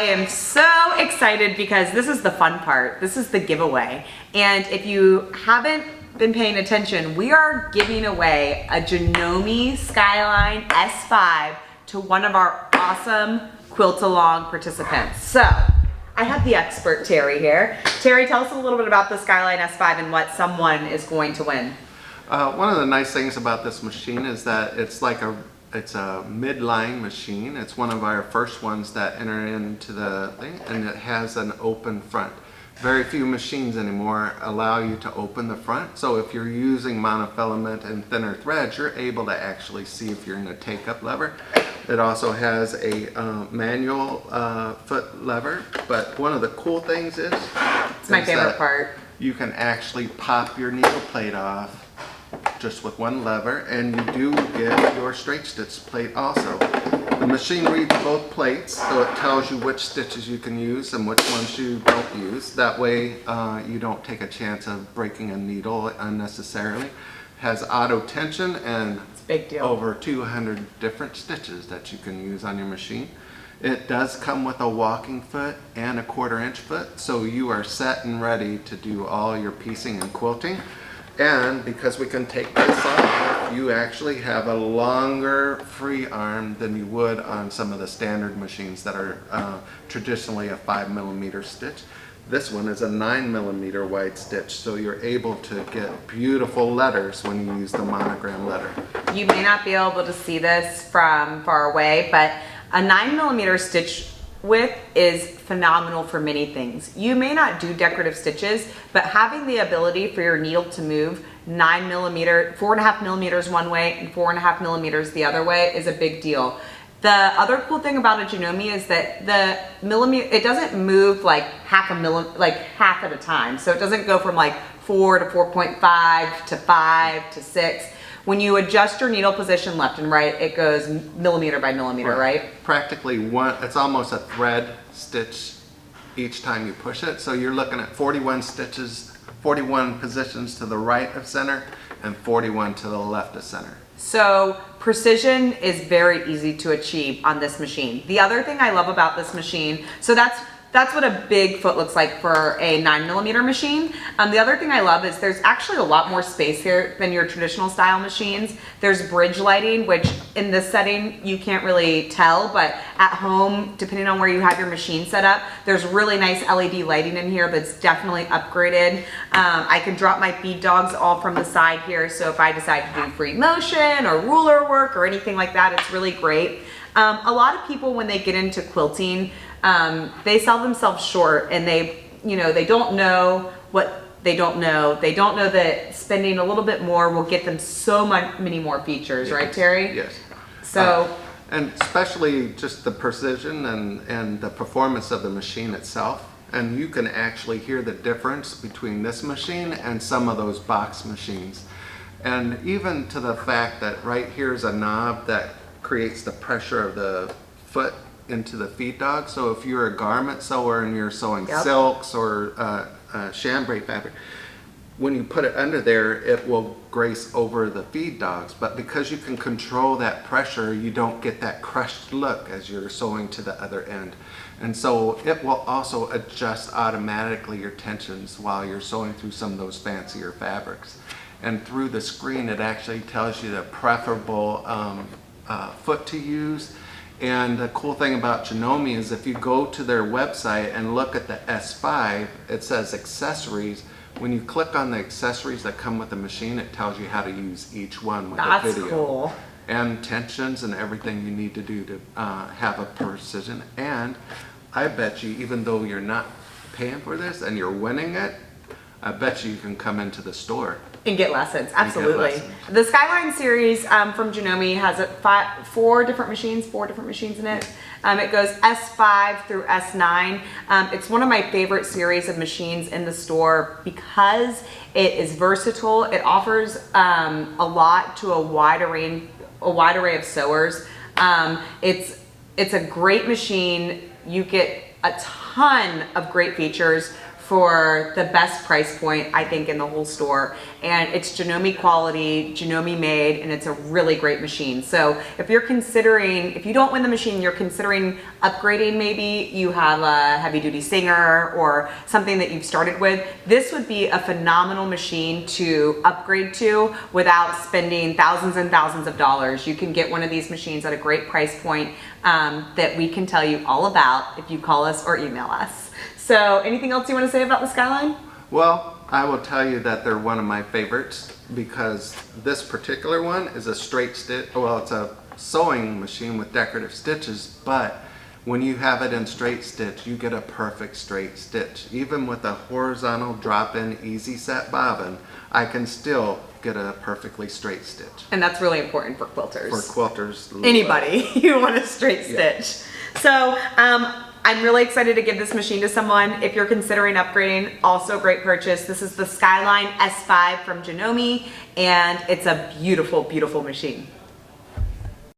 I am so excited because this is the fun part. This is the giveaway. And if you haven't been paying attention, we are giving away a Janome Skyline S5 to one of our awesome Quilt-A-Long participants. So I have the expert Terry here. Terry, tell us a little bit about the Skyline S5 and what someone is going to win. One of the nice things about this machine is that it's a midline machine. It's one of our first ones that enter into the thing, and it has an open front. Very few machines anymore allow you to open the front, so if you're using monofilament and thinner threads, you're able to actually see if you're in a take-up lever. It also has a manual foot lever, but one of the cool things is it's my favorite part. You can actually pop your needle plate off just with one lever, and you do get your straight stitch plate also. The machine reads both plates, so it tells you which stitches you can use and which ones you don't use. That way you don't take a chance of breaking a needle unnecessarily. It has auto tension and big deal. Over 200 different stitches that you can use on your machine. It does come with a walking foot and a 1/4 inch foot, so you are set and ready to do all your piecing and quilting. And because we can take this off, you actually have a longer free arm than you would on some of the standard machines that are traditionally a 5mm stitch. This one is a 9mm wide stitch, so you're able to get beautiful letters when you use the monogram letter. You may not be able to see this from far away, but a 9mm stitch width is phenomenal for many things. You may not do decorative stitches, but having the ability for your needle to move 9mm, 4.5mm one way and 4.5mm the other way is a big deal. The other cool thing about a Janome is that it doesn't move like half at a time. So it doesn't go from like 4 to 4.5 to 5 to 6. When you adjust your needle position left and right, it goes millimeter by millimeter, right? Practically it's almost a thread stitch each time you push it. So you're looking at 41 stitches, 41 positions to the right of center and 41 to the left of center. So precision is very easy to achieve on this machine. The other thing I love about this machine, so that's what a big foot looks like for a 9mm machine. The other thing I love is there's actually a lot more space here than your traditional style machines. There's bridge lighting, which in this setting you can't really tell, but at home, depending on where you have your machine set up, there's really nice LED lighting in here that's definitely upgraded. I can drop my bead dogs all from the side here, so if I decide to do free motion or ruler work or anything like that, it's really great. A lot of people, when they get into quilting, they sell themselves short, and they don't know what they don't know. They don't know that spending a little bit more will get them so many more features, yes. Right, Terry? Yes. So, and especially just the precision and the performance of the machine itself. And you can actually hear the difference between this machine and some of those box machines. And even to the fact that right here is a knob that creates the pressure of the foot into the feed dog. So if you're a garment sewer and you're sewing silks or chambray fabric, when you put it under there, it will grace over the feed dogs. But because you can control that pressure, you don't get that crushed look as you're sewing to the other end. And so it will also adjust automatically your tensions while you're sewing through some of those fancier fabrics. And through the screen, it actually tells you the preferable foot to use. And the cool thing about Janome is if you go to their website and look at the S5, it says accessories. When you click on the accessories that come with the machine, it tells you how to use each one with a video. Cool. And tensions and everything you need to do to have a precision. And I bet you, even though you're not paying for this and you're winning it, I bet you can come into the store and get lessons. Absolutely. The Skyline series from Janome has four different machines in it. It goes S5 through S9. It's one of my favorite series of machines in the store because it is versatile. It offers a lot to a wide array of sewers. It's a great machine. You get a ton of great features for the best price point, I think, in the whole store. And it's Janome quality, Janome made, and it's a really great machine. So if you're considering, if you don't win the machine, you're considering upgrading, maybe you have a heavy duty Singer or something that you've started with, this would be a phenomenal machine to upgrade to without spending thousands and thousands of dollars. You can get one of these machines at a great price point that we can tell you all about if you call us or email us. So anything else you want to say about the Skyline? Well, I will tell you that they're one of my favorites because this particular one is a straight stitch. Well, it's a sewing machine with decorative stitches, but when you have it in straight stitch, you get a perfect straight stitch. Even with a horizontal drop-in easy set bobbin, I can still get a perfectly straight stitch. And that's really important for quilters. For quilters. Anybody, you want a straight stitch. So I'm really excited to give this machine to someone. If you're considering upgrading, also a great purchase. This is the Skyline S5 from Janome, and it's a beautiful, beautiful machine.